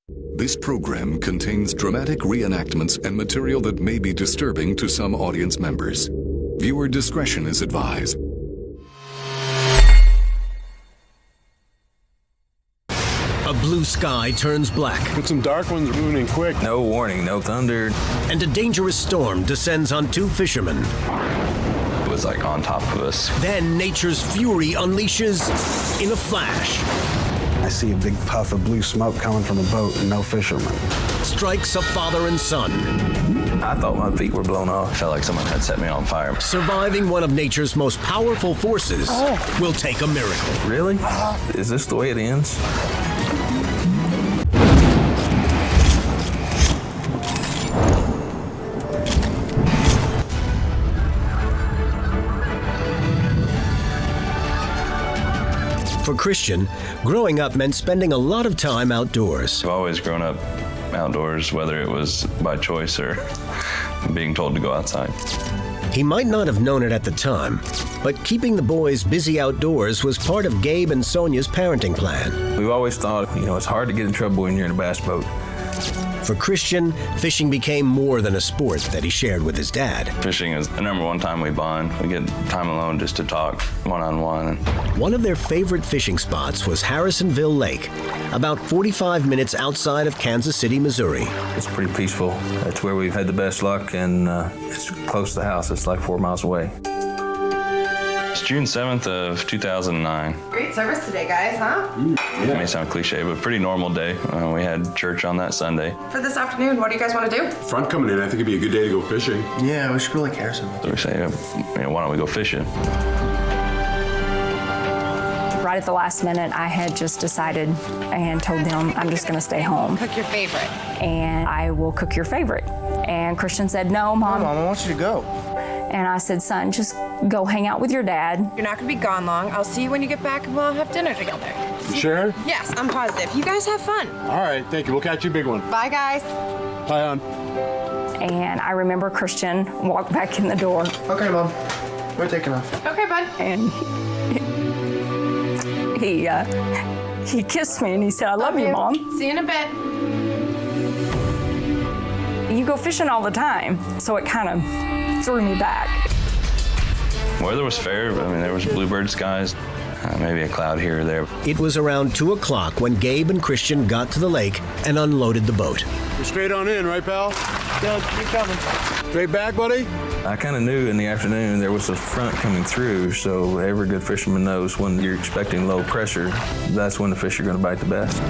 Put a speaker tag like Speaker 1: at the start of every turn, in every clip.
Speaker 1: This program contains dramatic reenactments and material that may be disturbing to some audience members. Viewer discretion is advised.
Speaker 2: A blue sky turns black.
Speaker 3: With some dark ones moving in quick.
Speaker 4: No warning, no thunder.
Speaker 2: And a dangerous storm descends on two fishermen.
Speaker 4: It was like on top of us.
Speaker 2: Then nature's fury unleashes in a flash.
Speaker 5: I see a big puff of blue smoke coming from the boat and no fishermen.
Speaker 2: Strikes a father and son.
Speaker 4: I thought my feet were blown off. Felt like someone had set me on fire.
Speaker 2: Surviving one of nature's most powerful forces will take a miracle.
Speaker 4: Really? Is this the way it ends?
Speaker 2: For Christian, growing up meant spending a lot of time outdoors.
Speaker 4: I've always grown up outdoors, whether it was by choice or being told to go outside.
Speaker 2: He might not have known it at the time, but keeping the boys busy outdoors was part of Gabe and Sonia's parenting plan.
Speaker 4: We've always thought, it's hard to get in trouble when you're in a bass boat.
Speaker 2: For Christian, fishing became more than a sport that he shared with his dad.
Speaker 4: Fishing is the number one time we bond. We get time alone just to talk one-on-one.
Speaker 2: One of their favorite fishing spots was Harrisonville Lake, about 45 minutes outside of Kansas City, Missouri.
Speaker 4: It's pretty peaceful. That's where we've had the best luck, and it's close to the house. It's like 4 miles away. It's June 7th of 2009.
Speaker 6: Great service today, guys, huh?
Speaker 4: It may sound cliche, but pretty normal day. We had church on that Sunday.
Speaker 6: For this afternoon, what do you guys want to do?
Speaker 3: Front coming in, I think it'd be a good day to go fishing.
Speaker 7: Yeah, we should go like Harrison.
Speaker 4: So we say, why don't we go fishing?
Speaker 8: Right at the last minute, I had just decided and told them I'm just going to stay home.
Speaker 6: Cook your favorite.
Speaker 8: And I will cook your favorite. And Christian said, no, Mom.
Speaker 7: No, Mom, I want you to go.
Speaker 8: And I said, son, just go hang out with your dad.
Speaker 6: You're not going to be gone long. I'll see you when you get back and we'll have dinner together.
Speaker 3: You sure?
Speaker 6: Yes, I'm positive. You guys have fun.
Speaker 3: All right, thank you. We'll catch you a big one.
Speaker 6: Bye, guys.
Speaker 3: Bye, hon.
Speaker 8: And I remember Christian walked back in the door.
Speaker 7: Okay, Mom. We're taking off.
Speaker 6: Okay, bud.
Speaker 8: And he kissed me and he said, I love you, Mom.
Speaker 6: See you in a bit.
Speaker 8: You go fishing all the time. So it kind of threw me back.
Speaker 4: Weather was fair. There was bluebird skies, maybe a cloud here or there.
Speaker 2: It was around 2 o'clock when Gabe and Christian got to the lake and unloaded the boat.
Speaker 3: We're straight on in, right, pal?
Speaker 7: Doug, keep coming.
Speaker 3: Straight back, buddy?
Speaker 4: I kind of knew in the afternoon there was a front coming through, so every good fisherman knows when you're expecting low pressure, that's when the fish are going to bite the best.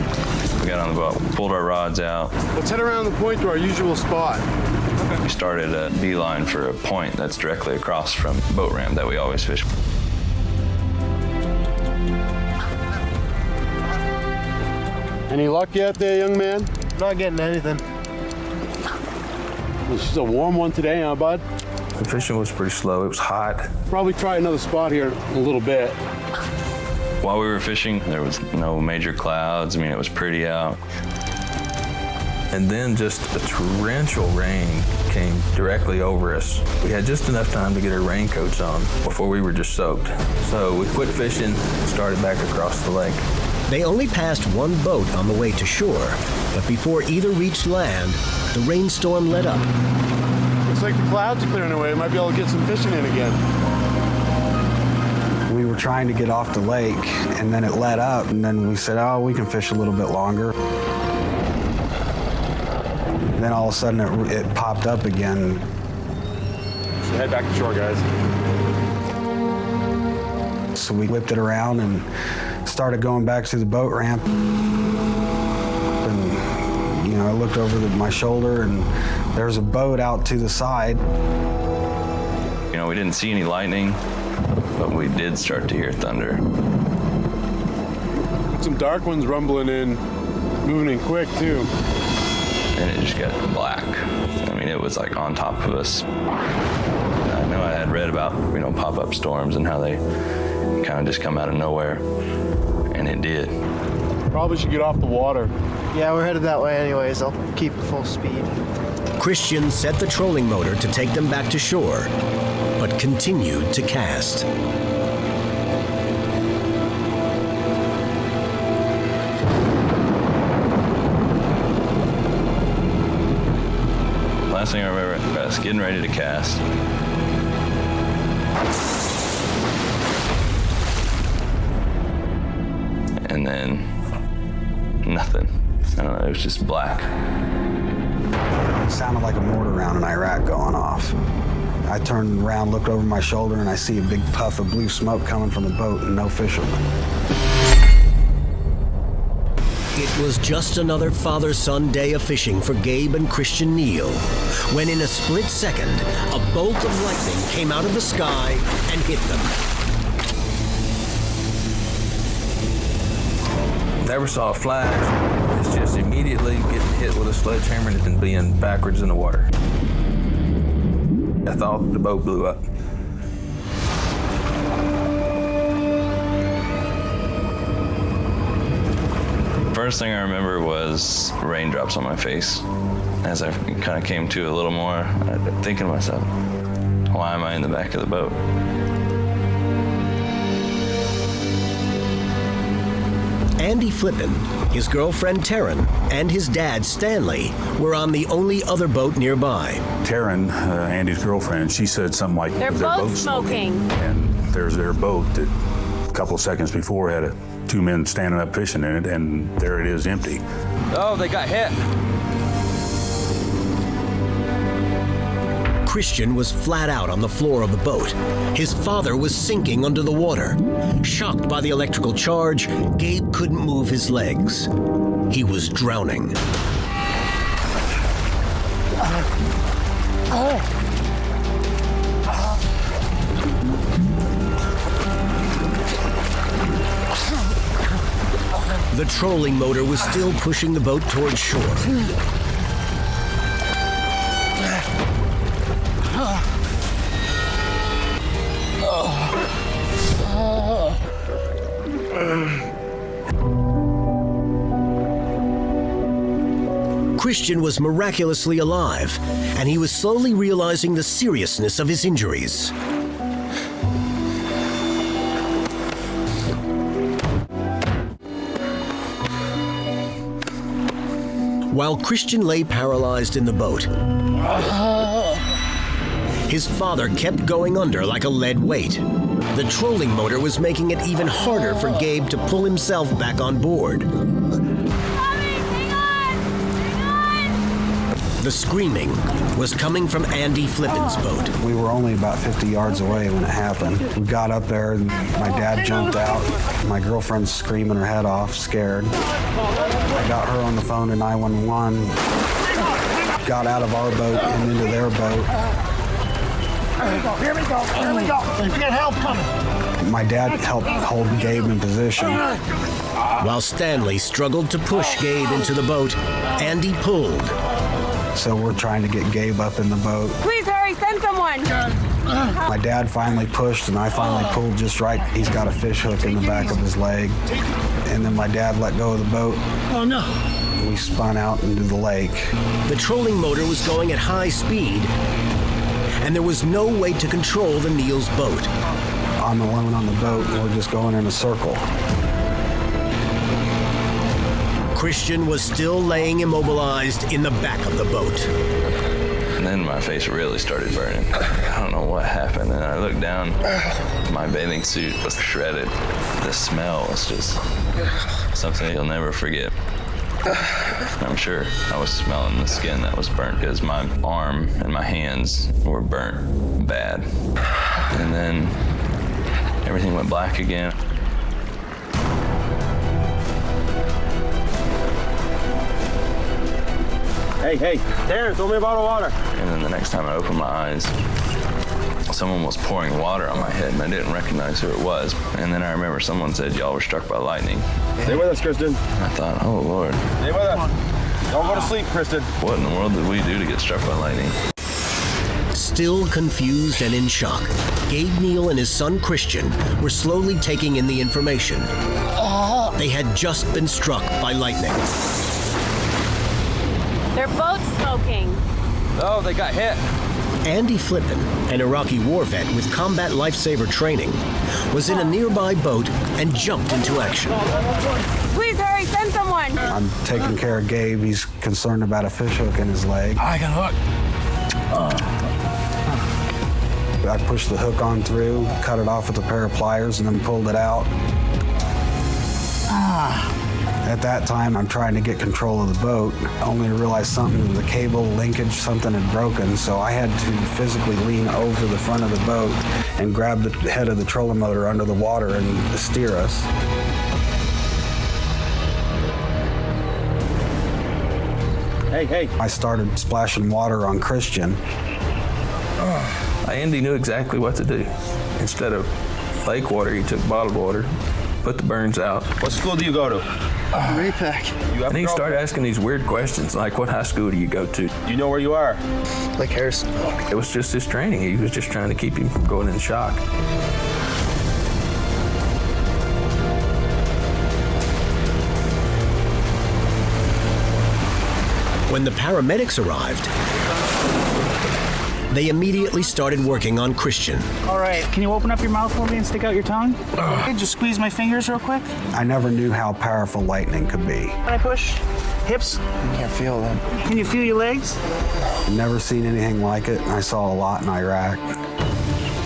Speaker 4: We got on the boat, pulled our rods out.
Speaker 3: Let's head around the point to our usual spot.
Speaker 4: We started a beeline for a point that's directly across from the boat ramp that we always fish.
Speaker 3: Any luck yet there, young man?
Speaker 7: Not getting anything.
Speaker 3: It's just a warm one today, huh, bud?
Speaker 4: The fishing was pretty slow. It was hot.
Speaker 3: Probably try another spot here in a little bit.
Speaker 4: While we were fishing, there was no major clouds. It was pretty out. And then just a torrential rain came directly over us. We had just enough time to get our raincoats on before we were just soaked. So we quit fishing and started back across the lake.
Speaker 2: They only passed one boat on the way to shore, but before either reached land, the rainstorm let up.
Speaker 3: Looks like the clouds are clearing away. Might be able to get some fishing in again.
Speaker 5: We were trying to get off the lake, and then it let up, and then we said, oh, we can fish a little bit longer. And then all of a sudden it popped up again.
Speaker 3: So head back to shore, guys.
Speaker 5: So we whipped it around and started going back to the boat ramp. And, I looked over my shoulder and there's a boat out to the side.
Speaker 4: We didn't see any lightning, but we did start to hear thunder.
Speaker 3: Some dark ones rumbling in, moving in quick too.
Speaker 4: And it just got black. It was like on top of us. I know I had read about, pop-up storms and how they kind of just come out of nowhere, and it did.
Speaker 3: Probably should get off the water.
Speaker 7: Yeah, we're headed that way anyways. I'll keep full speed.
Speaker 2: Christian set the trolling motor to take them back to shore, but continued to cast.
Speaker 4: Last thing I remember, I was getting ready to cast. And then nothing. I don't know, it was just black.
Speaker 5: It sounded like a mortar round in Iraq going off. I turned around, looked over my shoulder, and I see a big puff of blue smoke coming from the boat and no fishermen.
Speaker 2: It was just another father-son day of fishing for Gabe and Christian Neal, when in a split second, a bolt of lightning came out of the sky and hit them.
Speaker 4: Never saw a flash. It's just immediately getting hit with a sledgehammer and being backwards in the water. I thought the boat blew up. First thing I remember was raindrops on my face. As I kind of came to a little more, I'm thinking to myself, why am I in the back of the boat?
Speaker 2: Andy Flippin, his girlfriend Taryn, and his dad Stanley were on the only other boat nearby.
Speaker 9: Taryn, Andy's girlfriend, she said something like,
Speaker 10: they're both smoking.
Speaker 9: And there's their boat that a couple of seconds before had two men standing up fishing in it, and there it is empty.
Speaker 4: Oh, they got hit.
Speaker 2: Christian was flat out on the floor of the boat. His father was sinking under the water. Shocked by the electrical charge, Gabe couldn't move his legs. He was drowning. The trolling motor was still pushing the boat towards shore. Christian was miraculously alive, and he was slowly realizing the seriousness of his injuries. While Christian lay paralyzed in the boat, his father kept going under like a lead weight. The trolling motor was making it even harder for Gabe to pull himself back on board. The screaming was coming from Andy Flippin's boat.
Speaker 5: We were only about 50 yards away when it happened. We got up there and my dad jumped out. My girlfriend's screaming her head off, scared. I got her on the phone to 911, got out of our boat and into their boat.
Speaker 7: Here we go. We got help coming.
Speaker 5: My dad helped hold Gabe in position.
Speaker 2: While Stanley struggled to push Gabe into the boat, Andy pulled.
Speaker 5: So we're trying to get Gabe up in the boat.
Speaker 10: Please hurry, send someone.
Speaker 5: My dad finally pushed and I finally pulled just right. He's got a fish hook in the back of his leg. And then my dad let go of the boat.
Speaker 7: Oh no.
Speaker 5: We spun out into the lake.
Speaker 2: The trolling motor was going at high speed, and there was no way to control the Neal's boat.
Speaker 5: I'm alone on the boat and we're just going in a circle.
Speaker 2: Christian was still laying immobilized in the back of the boat.
Speaker 4: And then my face really started burning. I don't know what happened. And I looked down, my bathing suit was shredded. The smell was just something you'll never forget. I'm sure I was smelling the skin that was burnt because my arm and my hands were burnt bad. And then everything went black again.
Speaker 3: Hey, Darren, throw me a bottle of water.
Speaker 4: And then the next time I opened my eyes, someone was pouring water on my head and I didn't recognize who it was. And then I remember someone said, y'all were struck by lightning.
Speaker 3: Stay with us, Kristen.
Speaker 4: I thought, oh Lord.
Speaker 3: Stay with us. Don't go to sleep, Kristen.
Speaker 4: What in the world did we do to get struck by lightning?
Speaker 2: Still confused and in shock, Gabe Neal and his son Christian were slowly taking in the information. They had just been struck by lightning.
Speaker 10: They're both smoking.
Speaker 4: Oh, they got hit.
Speaker 2: Andy Flippin, an Iraqi war vet with combat lifesaver training, was in a nearby boat and jumped into action.
Speaker 10: Please hurry, send someone.
Speaker 5: I'm taking care of Gabe. He's concerned about a fish hook in his leg.
Speaker 3: I got hooked.
Speaker 5: I pushed the hook on through, cut it off with a pair of pliers, and then pulled it out. At that time, I'm trying to get control of the boat, only to realize something, the cable linkage, something had broken, so I had to physically lean over the front of the boat and grab the head of the trolling motor under the water and steer us.
Speaker 11: Hey.
Speaker 5: I started splashing water on Christian.
Speaker 4: Andy knew exactly what to do. Instead of lake water, he took bottled water, put the burns out.
Speaker 11: What school do you go to?
Speaker 3: Repack.
Speaker 4: And he started asking these weird questions, like, what high school do you go to?
Speaker 11: You know where you are?
Speaker 3: Like Harrison.
Speaker 4: It was just his training. He was just trying to keep him from going in shock.
Speaker 2: When the paramedics arrived, they immediately started working on Christian.
Speaker 7: All right, can you open up your mouth for me and stick out your tongue? Okay, just squeeze my fingers real quick.
Speaker 5: I never knew how powerful lightning could be.
Speaker 7: Can I push? Hips?
Speaker 3: I can't feel them.
Speaker 7: Can you feel your legs?
Speaker 5: I've never seen anything like it. I saw a lot in Iraq.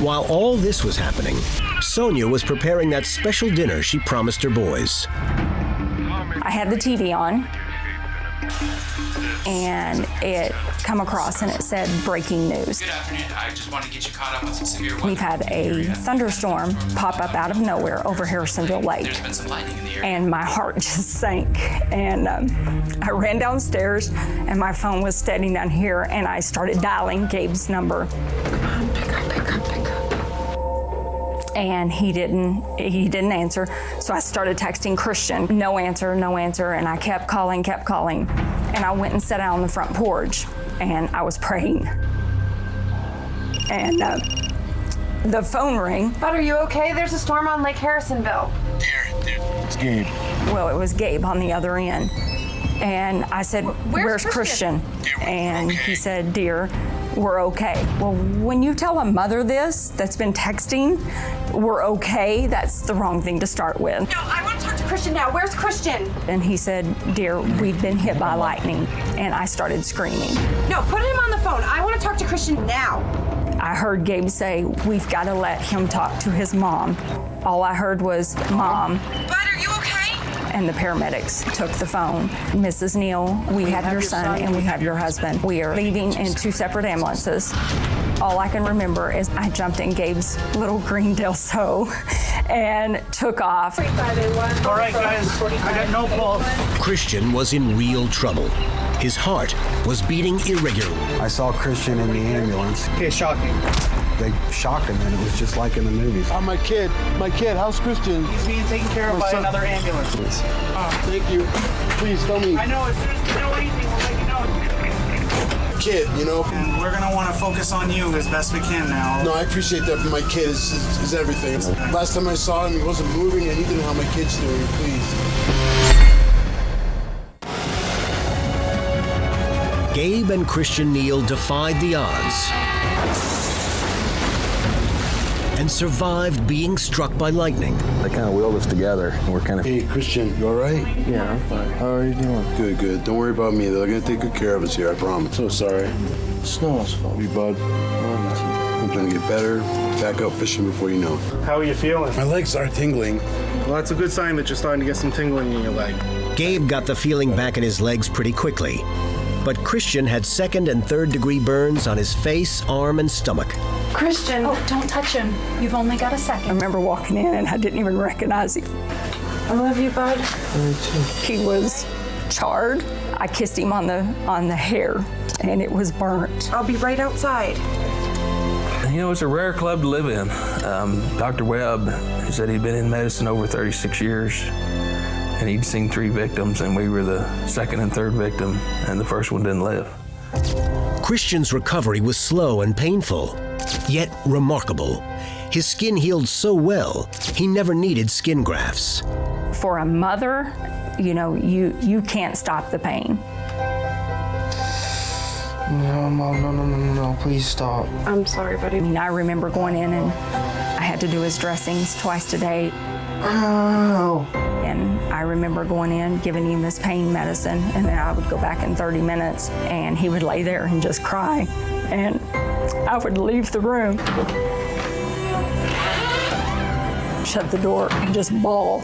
Speaker 2: While all this was happening, Sonia was preparing that special dinner she promised her boys.
Speaker 8: I had the TV on, and it come across and it said breaking news.
Speaker 12: Good afternoon. I just want to get you caught up on some severe weather.
Speaker 8: We've had a thunderstorm pop up out of nowhere over Harrisonville Lake.
Speaker 12: There's been some lightning in the area.
Speaker 8: And my heart just sank. And I ran downstairs and my phone was standing down here and I started dialing Gabe's number.
Speaker 6: Come on, pick up.
Speaker 8: And he didn't answer. So I started texting Christian, no answer. And I kept calling. And I went and sat out on the front porch and I was praying. And the phone rang.
Speaker 6: Bud, are you okay? There's a storm on Lake Harrisonville.
Speaker 3: Dude, it's Gabe.
Speaker 8: Well, it was Gabe on the other end. And I said, where's Christian? And he said, dear, we're okay. Well, when you tell a mother this that's been texting, we're okay, that's the wrong thing to start with.
Speaker 6: No, I want to talk to Christian now. Where's Christian?
Speaker 8: And he said, dear, we've been hit by lightning. And I started screaming.
Speaker 6: No, put him on the phone. I want to talk to Christian now.
Speaker 8: I heard Gabe say, we've got to let him talk to his mom. All I heard was, Mom.
Speaker 6: Bud, are you okay?
Speaker 8: And the paramedics took the phone. Mrs. Neal, we have your son and we have your husband. We are leaving in 2 separate ambulances. All I can remember is I jumped in Gabe's little green Del So and took off.
Speaker 7: All right, guys, I got no pulse.
Speaker 2: Christian was in real trouble. His heart was beating irregularly.
Speaker 5: I saw Christian in the ambulance.
Speaker 7: Okay, shocking.
Speaker 5: They shocked him, and it was just like in the movies.
Speaker 3: My kid, how's Christian?
Speaker 7: He's being taken care of by another ambulance.
Speaker 3: Thank you. Please tell me.
Speaker 7: I know, as soon as we know anything, we'll let you know.
Speaker 3: Kid, you know?
Speaker 7: And we're gonna want to focus on you as best we can now.
Speaker 3: No, I appreciate that, but my kid is everything. Last time I saw him, he wasn't moving. I need to know how my kid's doing, please.
Speaker 2: Gabe and Christian Neal defied the odds and survived being struck by lightning.
Speaker 4: They kind of willed us together, and we're kind of...
Speaker 3: Hey, Christian, you all right?
Speaker 11: Yeah, I'm fine.
Speaker 3: How are you doing? Good. Don't worry about me. They're going to take good care of us here, I promise. So sorry.
Speaker 11: Snow's fault.
Speaker 3: You, bud. I'm trying to get better, back out fishing before you know it.
Speaker 7: How are you feeling?
Speaker 3: My legs are tingling.
Speaker 7: Well, that's a good sign that you're starting to get some tingling in your leg.
Speaker 2: Gabe got the feeling back in his legs pretty quickly, but Christian had 2nd and 3rd degree burns on his face, arm, and stomach.
Speaker 6: Christian.
Speaker 8: Oh, don't touch him. You've only got a second. I remember walking in and I didn't even recognize him.
Speaker 6: I love you, Bud.
Speaker 8: He was charred. I kissed him on the hair and it was burnt.
Speaker 6: I'll be right outside.
Speaker 4: You know, it's a rare club to live in. Dr. Webb, he said he'd been in medicine over 36 years. And he'd seen 3 victims, and we were the 2nd and 3rd victim, and the first one didn't live.
Speaker 2: Christian's recovery was slow and painful, yet remarkable. His skin healed so well, he never needed skin grafts.
Speaker 8: For a mother, you know, you can't stop the pain.
Speaker 3: No, Mom, no, please stop.
Speaker 6: I'm sorry, buddy.
Speaker 8: I mean, I remember going in and I had to do his dressings twice a day.
Speaker 7: Ow.
Speaker 8: And I remember going in, giving him his pain medicine, and then I would go back in 30 minutes, and he would lay there and just cry. And I would leave the room, shut the door, and just bawl.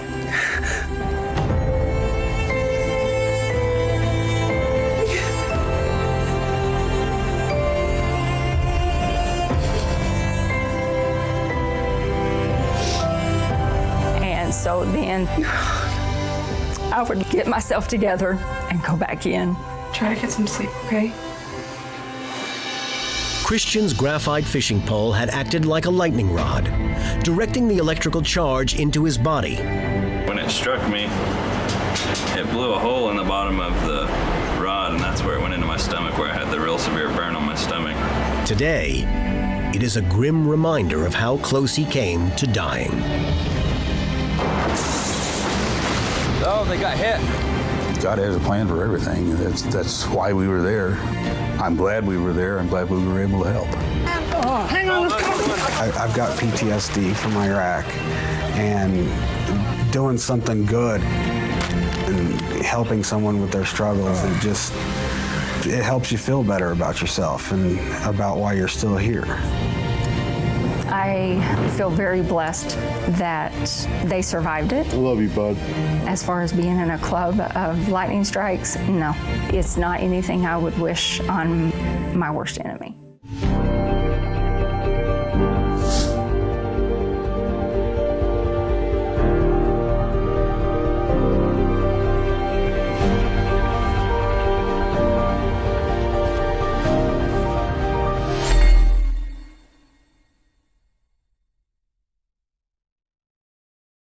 Speaker 8: And so then I would get myself together and go back in.
Speaker 6: Try to get some sleep, okay?
Speaker 2: Christian's graphite fishing pole had acted like a lightning rod, directing the electrical charge into his body.
Speaker 4: When it struck me, it blew a hole in the bottom of the rod, and that's where it went into my stomach, where I had the real severe burn on my stomach.
Speaker 2: Today, it is a grim reminder of how close he came to dying.
Speaker 11: Oh, they got hit.
Speaker 9: God has a plan for everything. That's why we were there. I'm glad we were there. I'm glad we were able to help.
Speaker 7: Oh, hang on, let's go.
Speaker 5: I've got PTSD from Iraq, and doing something good and helping someone with their struggles, it helps you feel better about yourself and about why you're still here.
Speaker 8: I feel very blessed that they survived it.
Speaker 3: I love you, bud.
Speaker 8: As far as being in a club of lightning strikes, no. It's not anything I would wish on my worst enemy.